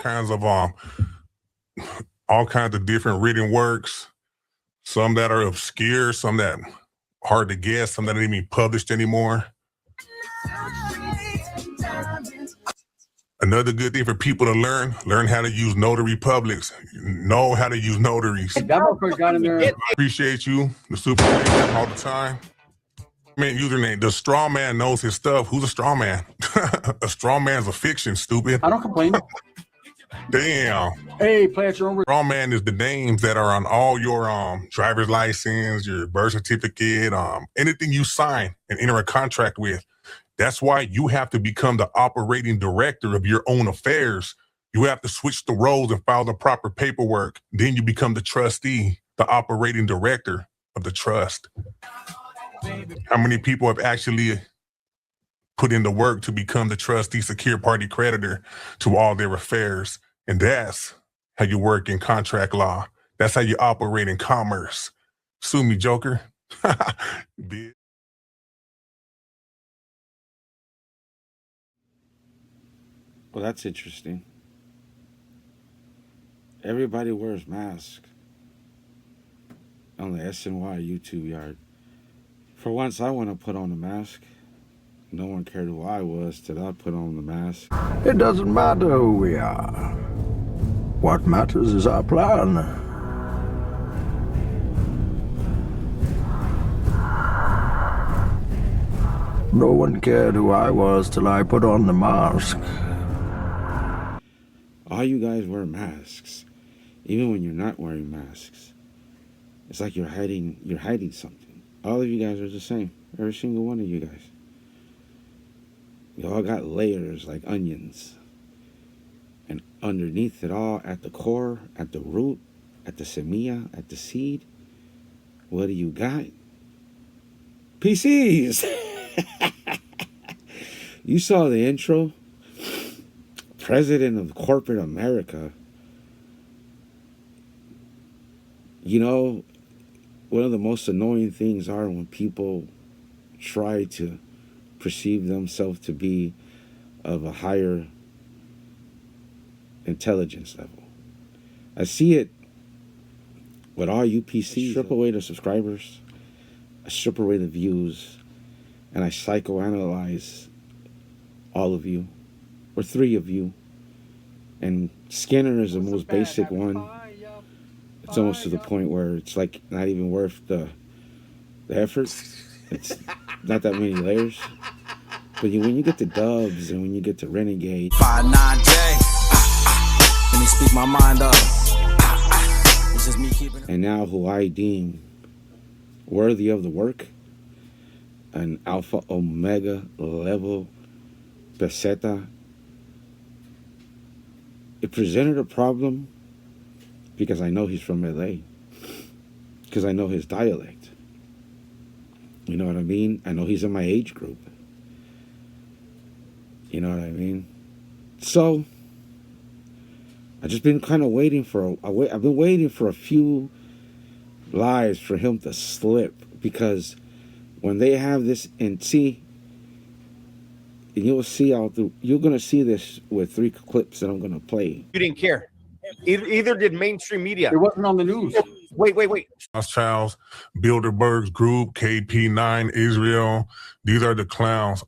kinds of different written works, some that are obscure, some that hard to guess, some that ain't even published anymore. Another good thing for people to learn how to use notary publics, know how to use notaries. I appreciate you, the super all the time. Man, username, the straw man knows his stuff. Who's a straw man? A straw man's a fiction, stupid. I don't complain. Damn. Hey, play at your own. Straw man is the names that are on all your driver's license, your birth certificate, anything you sign and enter a contract with. That's why you have to become the operating director of your own affairs. You have to switch the roles and file the proper paperwork. Then you become the trustee, the operating director of the trust. How many people have actually put in the work to become the trustee, secure party creditor to all their affairs? And that's how you work in contract law. That's how you operate in commerce. Sue me, Joker. Bitch. Well, that's interesting. Everybody wears masks on the SNY YouTube yard. For once, I want to put on a mask. No one cared who I was till I put on the mask. It doesn't matter who we are. What matters is our plan. No one cared who I was till I put on the mask. All you guys wear masks, even when you're not wearing masks. It's like you're hiding something. All of you guys are the same. Every single one of you guys. You all got layers like onions. And underneath it all, at the core, at the root, at the semilla, at the seed, what do you got? PCs! You saw the intro? President of corporate America. You know, one of the most annoying things are when people try to perceive themselves to be of a higher intelligence level. I see it with all you PCs. Strip away the subscribers, I strip away the views, and I psychoanalyze all of you, or three of you. And Skinner is the most basic one. It's almost to the point where it's like not even worth the effort. It's not that many layers. But when you get to Dubs and when you get to Renegade, 5-9J, let me speak my mind up. It's just me keeping it. And now who I deem worthy of the work, an alpha omega level peseta. It presented a problem because I know he's from LA. Because I know his dialect. You know what I mean? I know he's in my age group. You know what I mean? So, I've just been kind of waiting for, I've been waiting for a few lives for him to slip. Because when they have this, and see, and you'll see you're going to see this with 3 clips that I'm going to play. You didn't care. Either did mainstream media. It wasn't on the news. Wait. Charles, Bilderberg's group, KP9, Israel. These are the clowns.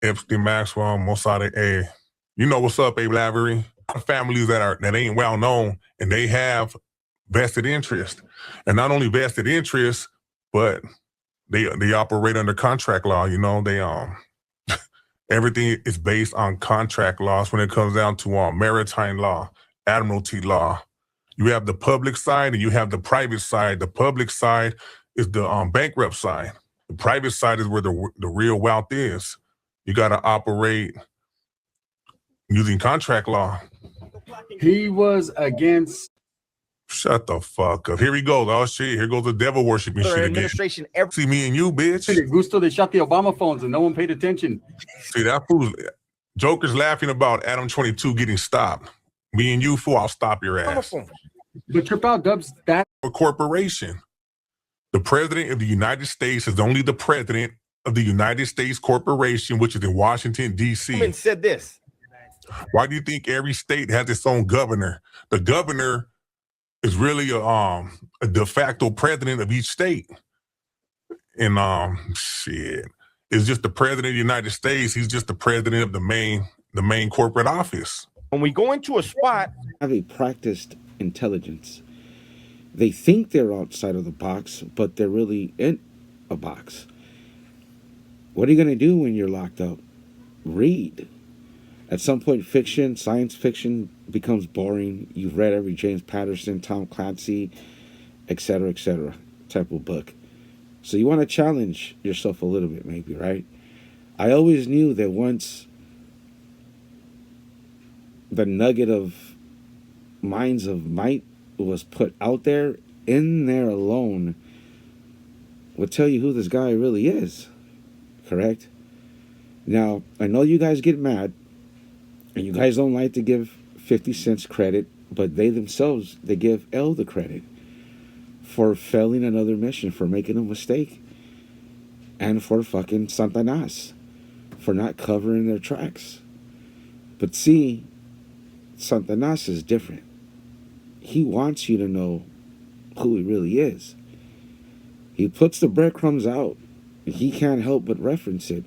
Epstein, Maxwell, Mossad A. You know what's up, Abe Lavery? Families that ain't well known, and they have vested interest. And not only vested interest, but they operate under contract law. You know, they everything is based on contract laws when it comes down to maritime law, admiralty law. You have the public side and you have the private side. The public side is the bankrupt side. The private side is where the real wealth is. You got to operate using contract law. He was against. Shut the fuck up. Here he goes. Oh shit, here goes the devil worshiping shit again. Administration See me and you, bitch. Gusto, they shot the Obama phones and no one paid attention. See, that fool's Joker's laughing about Adam 22 getting stopped. Me and you, fool, I'll stop your ass. But trip out, Dubs, that a corporation. The president of the United States is only the president of the United States Corporation, which is in Washington, D.C. Said this. Why do you think every state has its own governor? The governor is really a de facto president of each state. And shit, it's just the president of the United States. He's just the president of the main corporate office. When we go into a spot, Have a practiced intelligence. They think they're outside of the box, but they're really in a box. What are you going to do when you're locked up? Read. At some point, fiction, science fiction becomes boring. You've read every James Patterson, Tom Clancy, etc., type of book. So you want to challenge yourself a little bit, maybe, right? I always knew that once the nugget of Minds of Might was put out there, in there alone will tell you who this guy really is. Correct? Now, I know you guys get mad, and you guys don't like to give 50 cents credit, but they themselves, they give L the credit for failing another mission, for making a mistake, and for fucking Santanas, for not covering their tracks. But see, Santanas is different. He wants you to know who he really is. He puts the breadcrumbs out. He can't help but reference it.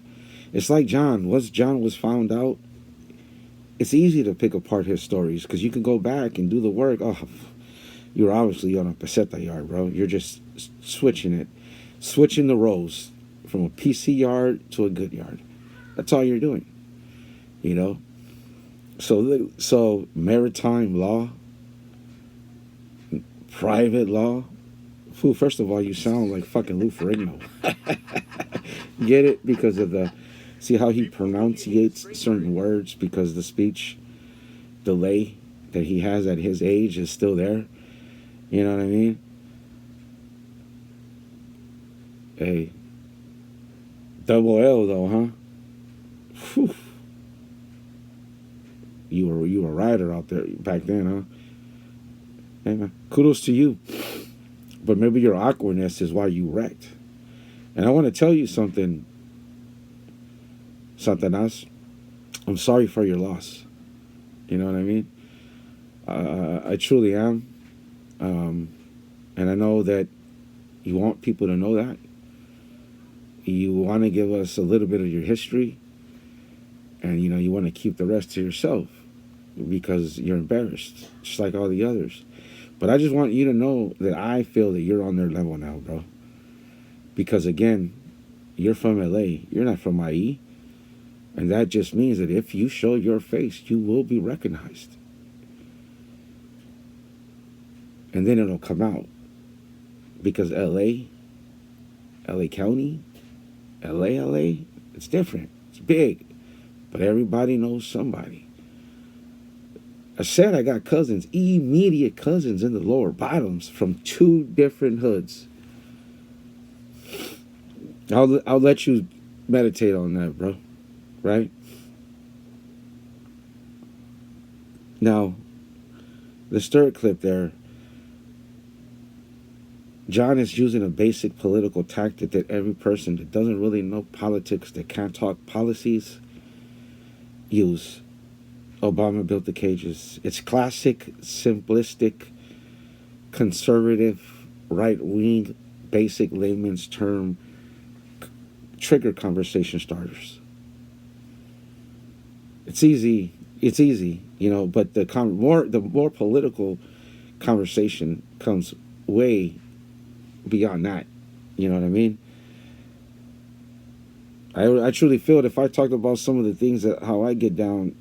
It's like John. Once John was found out, it's easy to pick apart his stories because you can go back and do the work. Oh, you're obviously on a peseta yard, bro. You're just switching the roles from a PC yard to a good yard. That's all you're doing, you know. So maritime law, private law. Ooh, first of all, you sound like fucking Lou Ferrigno. Get it? Because of see how he pronunciates certain words, because the speech delay that he has at his age is still there. You know what I mean? Hey, double L though, huh? Whew. You were a rider out there back then, huh? Hey man, kudos to you. But maybe your awkwardness is why you wrecked. And I want to tell you something, Santanas. I'm sorry for your loss. You know what I mean? I truly am. And I know that you want people to know that. You want to give us a little bit of your history. And, you know, you want to keep the rest to yourself because you're embarrassed, just like all the others. But I just want you to know that I feel that you're on their level now, bro. Because, again, you're from LA. You're not from IE. And that just means that if you show your face, you will be recognized. And then it'll come out. Because LA County, LA, it's different. It's big. But everybody knows somebody. I said I got cousins, immediate cousins in the lower bottoms from 2 different hoods. I'll let you meditate on that, bro. Right? Now, the third clip there, John is using a basic political tactic that every person that doesn't really know politics, that can't talk policies, use. Obama built the cages. It's classic, simplistic, conservative, right-wing, basic layman's term, trigger conversation starters. It's easy, you know, but the more political conversation comes way beyond that. You know what I mean? I truly feel that if I talked about some of the things that how I get down,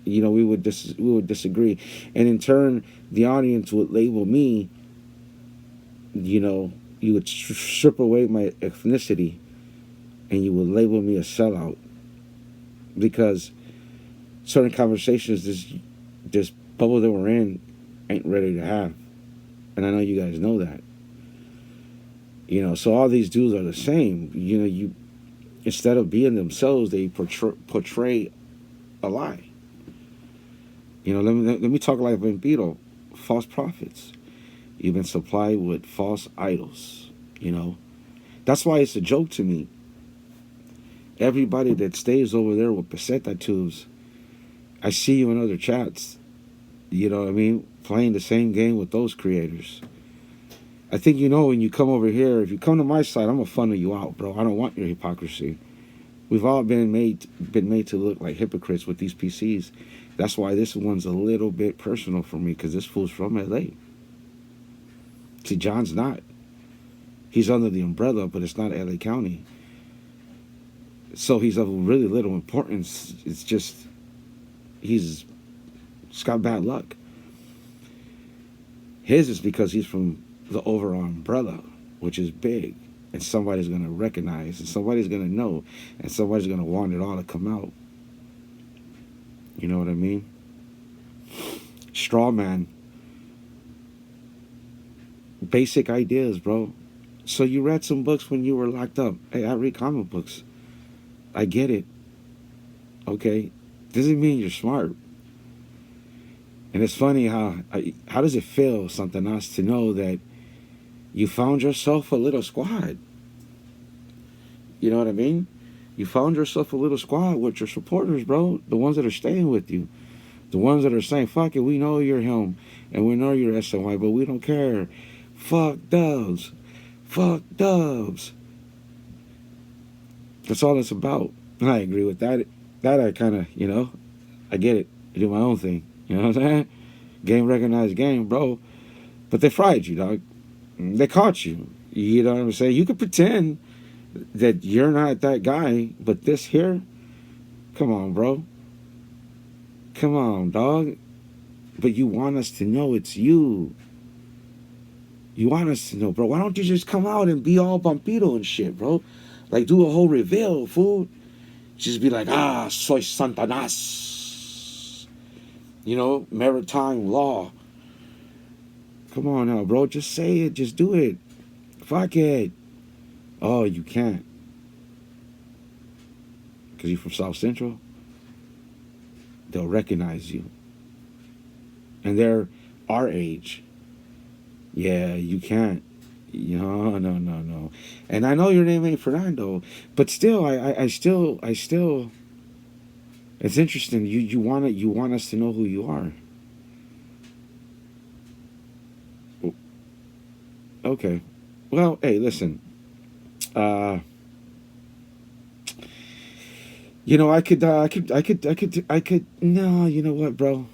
you know, we would disagree, and in turn, the audience would label me. You know, you would strip away my ethnicity, and you would label me a sellout, because certain conversations, this bubble that we're in, ain't ready to have, and I know you guys know that. You know, so all these dudes are the same. You know, instead of being themselves, they portray a lie. You know, let me talk like Vampiro, false prophets. You've been supplied with false idols, you know. That's why it's a joke to me. Everybody that stays over there with peseta tubes I see you in other chats. You know what I mean? Playing the same game with those creators. I think you know when you come over here, if you come to my side, I'm gonna funnel you out, bro. I don't want your hypocrisy. We've all been made to look like hypocrites with these PCs. That's why this one's a little bit personal for me, because this fool's from LA. See, John's not. He's under the umbrella, but it's not LA County. So he's of really little importance. It's just he's got bad luck. His is because he's from the overall umbrella, which is big, and somebody's going to recognize, and somebody's going to know, and somebody's going to want it all to come out. You know what I mean? Straw man. Basic ideas, bro. So you read some books when you were locked up. Hey, I read comic books. I get it. Okay? Doesn't mean you're smart. And it's funny how does it feel, something else, to know that you found yourself a little squad? You know what I mean? You found yourself a little squad with your supporters, bro. The ones that are staying with you. The ones that are saying, fuck it, we know you're him. And we know you're SNY, but we don't care. Fuck Dubs. Fuck Dubs. That's all it's about. And I agree with that. That I kind of, you know, I get it. I do my own thing. You know what I'm saying? Game recognized game, bro. But they fried you, dog. They caught you. You know what I'm saying? You could pretend that you're not that guy, but this here, come on, bro. Come on, dog. But you want us to know it's you. You want us to know, bro. Why don't you just come out and be all bumpito and shit, bro? Like, do a whole reveal, fool. Just be like, soy Santanas. You know, maritime law. Come on now, bro. Just say it. Just do it. Fuck it. Oh, you can't. Because you're from South Central? They'll recognize you. And they're our age. Yeah, you can't. No. And I know your name ain't Fernando, but still, I still. It's interesting. You want us to know who you are. Okay. Well, hey, listen. You know, I could. No, you know what, bro?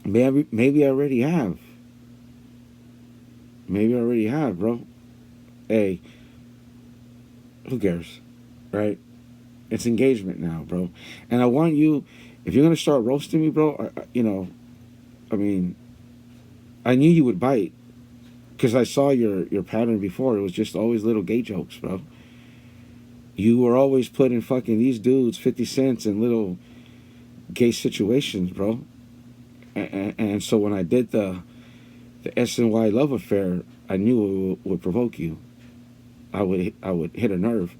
Maybe I already have. Maybe I already have, bro. Hey, who cares, right? It's engagement now, bro. And I want you, if you're gonna start roasting me, bro, I mean, I knew you would bite, because I saw your pattern before. It was just always little gay jokes, bro. You were always putting fucking these dudes 50 cents in little gay situations, bro. And so when I did the SNY love affair, I knew it would provoke you. I would hit a nerve.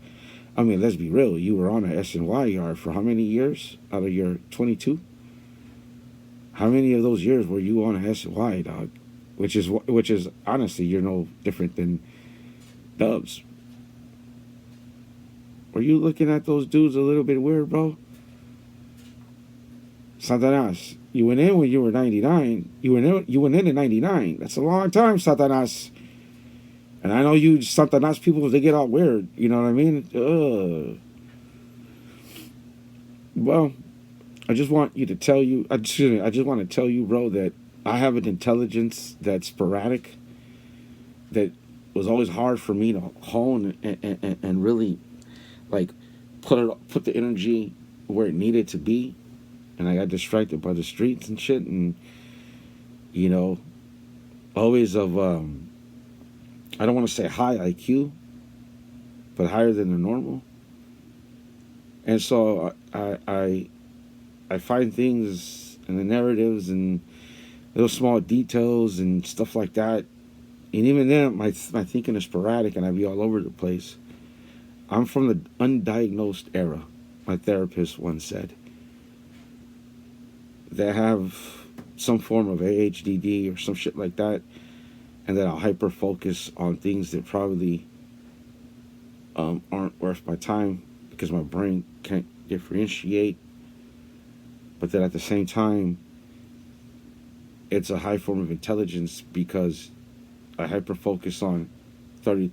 I mean, let's be real. You were on a SNY yard for how many years out of your 22? How many of those years were you on a SNY, dog? Which is honestly, you're no different than Dubs. Were you looking at those dudes a little bit weird, bro? Satanas, you went in when you were 99. You went in 99. That's a long time, Satanas. And I know you Satanas people, they get all weird. You know what I mean? Well, I just want to tell you, bro, that I have an intelligence that's sporadic, that was always hard for me to hone and really, like, put the energy where it needed to be. And I got distracted by the streets and shit, and, you know, always of, I don't want to say high IQ, but higher than the normal. And so I find things in the narratives and little small details and stuff like that. And even then, my thinking is sporadic, and I be all over the place. I'm from the undiagnosed era, my therapist once said. That have some form of ADHD or some shit like that, and that I'll hyper focus on things that probably aren't worth my time, because my brain can't differentiate But then at the same time, it's a high form of intelligence because I hyper focus on 30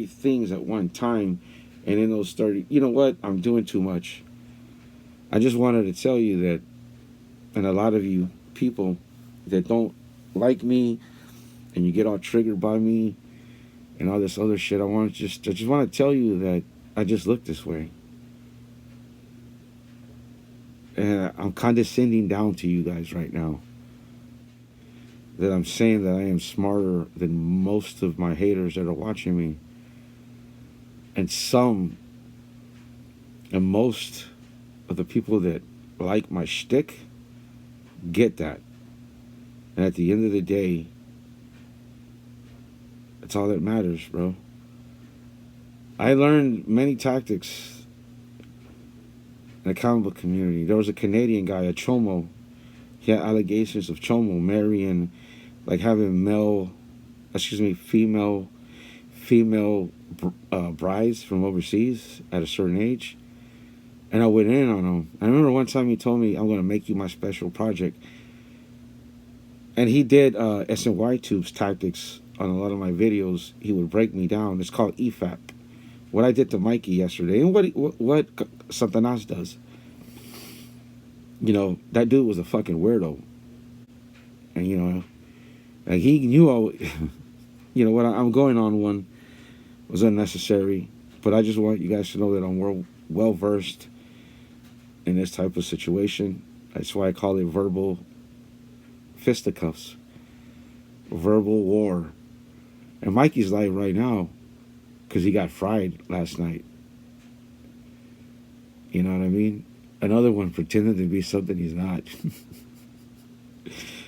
things at one time. And in those 30, you know what? I'm doing too much. I just wanted to tell you that, and a lot of you people that don't like me and you get all triggered by me and all this other shit, I just want to tell you that I just look this way. And I'm condescending down to you guys right now. That I'm saying that I am smarter than most of my haters that are watching me. And most of the people that like my shtick get that. And at the end of the day, that's all that matters, bro. I learned many tactics in the comic book community. There was a Canadian guy, a chomo. He had allegations of chomo marrying, like having female brides from overseas at a certain age. And I went in on him. I remember one time he told me, I'm going to make you my special project. And he did S&Y Tube's tactics on a lot of my videos. He would break me down. It's called EFAP. What I did to Mikey yesterday, and what Satanas does. You know, that dude was a fucking weirdo. And, you know, like he knew, you know, what I'm going on one was unnecessary. But I just want you guys to know that I'm well versed in this type of situation. That's why I call it verbal fisticuffs, verbal war. And Mikey's live right now because he got fried last night. You know what I mean? Another one pretending to be something he's not.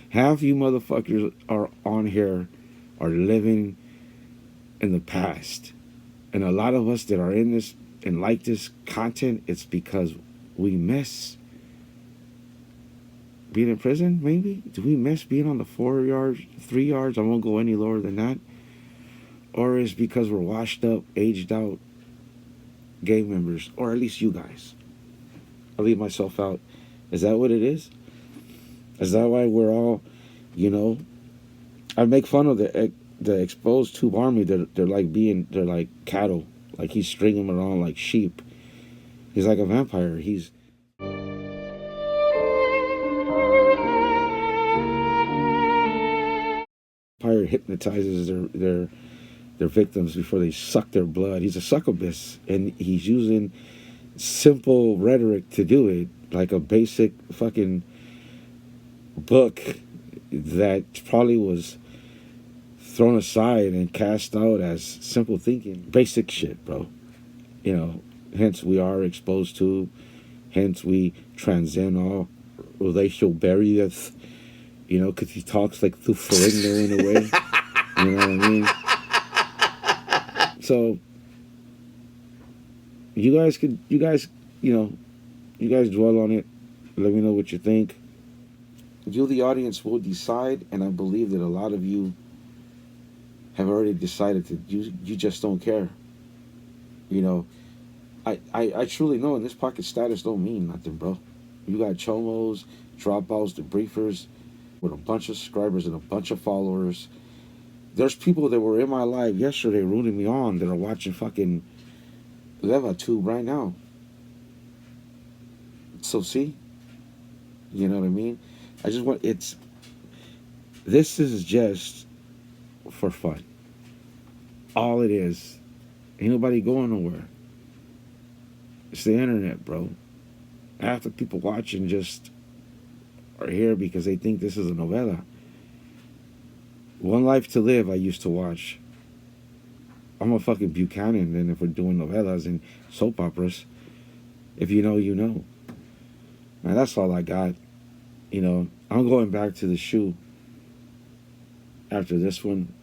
Half you motherfuckers are on here are living in the past. And a lot of us that are in this and like this content, it's because we miss being in prison, maybe? Do we miss being on the 4 yards, 3 yards? I won't go any lower than that. Or is because we're washed up, aged out gang members, or at least you guys. I'll leave myself out. Is that what it is? Is that why we're all, you know? I make fun of the exposed tube army. They're like cattle. Like he's stringing them around like sheep. He's like a vampire. Vampire hypnotizes their victims before they suck their blood. He's a succubus, and he's using simple rhetoric to do it, like a basic fucking book that probably was thrown aside and cast out as simple thinking. Basic shit, bro. You know, hence we are exposed to, hence we transcend all relational barriers, you know, because he talks like through Feringner in a way. You know what I mean? So, you guys, dwell on it. Let me know what you think. You, the audience, will decide, and I believe that a lot of you have already decided that you just don't care. You know, I truly know, and this pocket status don't mean nothing, bro. You got chomos, dropouts, debriefers, with a bunch of subscribers and a bunch of followers. There's people that were in my live yesterday rooting me on that are watching fucking LevaTube right now. So see? You know what I mean? This is just for fun. All it is. Ain't nobody going nowhere. It's the internet, bro. Half the people watching just are here because they think this is a novella. One Life to Live I used to watch. I'm a fucking Buchanan, and if we're doing novellas and soap operas, if you know, you know. Man, that's all I got. You know, I'm going back to the shoe after this one.